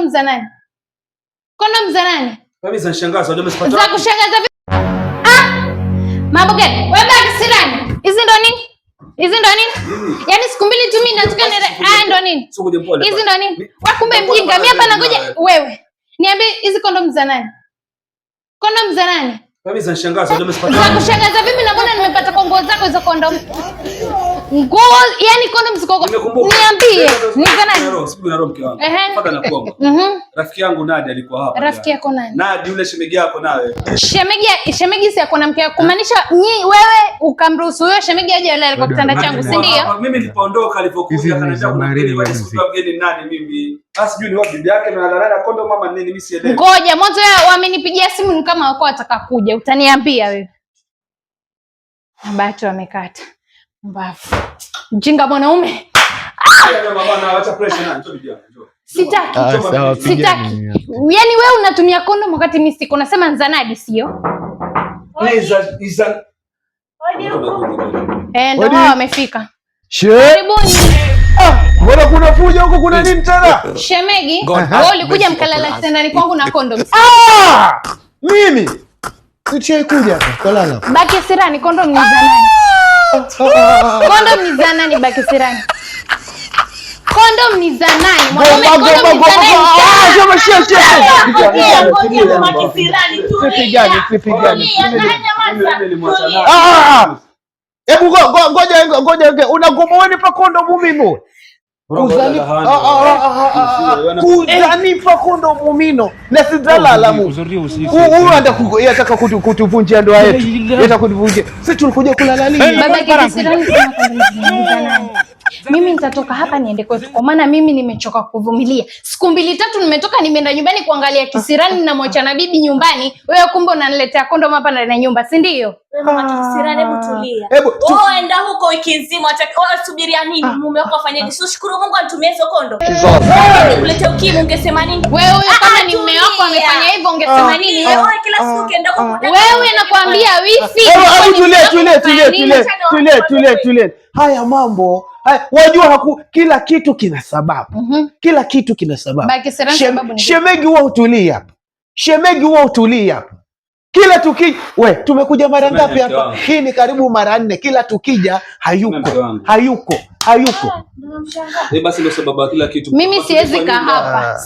kondom za nani? Kondom za nani? Kabisa nishangaza, ndio umesipata. Za kushangaza vipi? Mambo gani? Wewe baki sirani. Hizi ndo nini? Hizi ndo nini? Yaani siku mbili tu mimi natoka ndo nini? Hizi ndo nini? Wewe kumbe mjinga. Mimi hapa nangoja wewe. Niambie hizi kondom za nani? Kondom za nani? Kabisa nishangaza, ndio umesipata. Za kushangaza vipi na mbona nimepata kwa nguo zako hizo kondom? Nguo, yani kondom ziko. Niambie, ni za nani? Siku na roho mke wangu. Mpaka nakuomba. Rafiki yangu Nadia alikuwa hapa. Rafiki yako nani? Nadia yule shemegi yako nawe. Shemegi si yako na mke wako. Kumaanisha wewe ukamruhusu huyo shemegi aje alale kwa kitanda changu, si ndio? Mimi nilipoondoka alipokuja akaniambia kuna mgeni nani mimi. Sasa sijui ni wapi bibi yake na analala kondom mama nini mimi sielewi. Ngoja, mwanzo wamenipigia simu ni kama wako wataka kuja. Utaniambia wewe. Mabati wamekata. Mbafu. Mjinga mwanaume. Sitaki. Sitaki. Yaani wewe unatumia kondom wakati mimi siko. Nasema Nzanadi sio? Ndio wamefika. Karibuni. Mbona kuna fujo huko, kuna nini tena? Shemegi, wewe ulikuja mkalala kitandani kwangu na kondom. Mimi sichai kuja kalala. Baki sirani, kondom ni za nani? Kondom ni za nani baki sirani? Kondom ni za nani? Mwanaume kondom ni za nani? Hebu ngoja unagoma wewe pa kondomu mimi. Kuzanipa kondomu mino na sidhalala mu. Huyu anataka kutuvunjia ndoa yetu. Anataka kutuvunjia. Sisi tulikuja kulala lini? Baba kisirani sana kondom. Mimi nitatoka hapa niende kwetu kwa maana mimi nimechoka kuvumilia. Siku 2-3 nimetoka nimeenda nyumbani kuangalia kisirani na mwacha na bibi nyumbani. Wewe kumbe unaniletea kondom hapa ndani ya nyumba, si ndio? Mama kisirani, hebu tulia. Wewe enda huko wiki nzima, unasubiria nini? Mume wako afanyaje? Si ushukuru Mungu anitumie hizo kondom. Kuleta ukimwi ungesema nini? Wewe kama ni mume wako amefanya hivyo ungesema nini? Wewe kila siku ukienda huko. Wewe nakwambia wifi. Tulie. Haya mambo. Wajua kila kitu kina sababu. Kila kitu kina sababu. Shemegi huwa utulia hapa. Kila tukija, tumekuja mara ngapi hapa? Hii ni karibu mara 4. Kila tukija hayuko. Basi ndio sababu kila kitu. Mimi siwezi kaa hapa.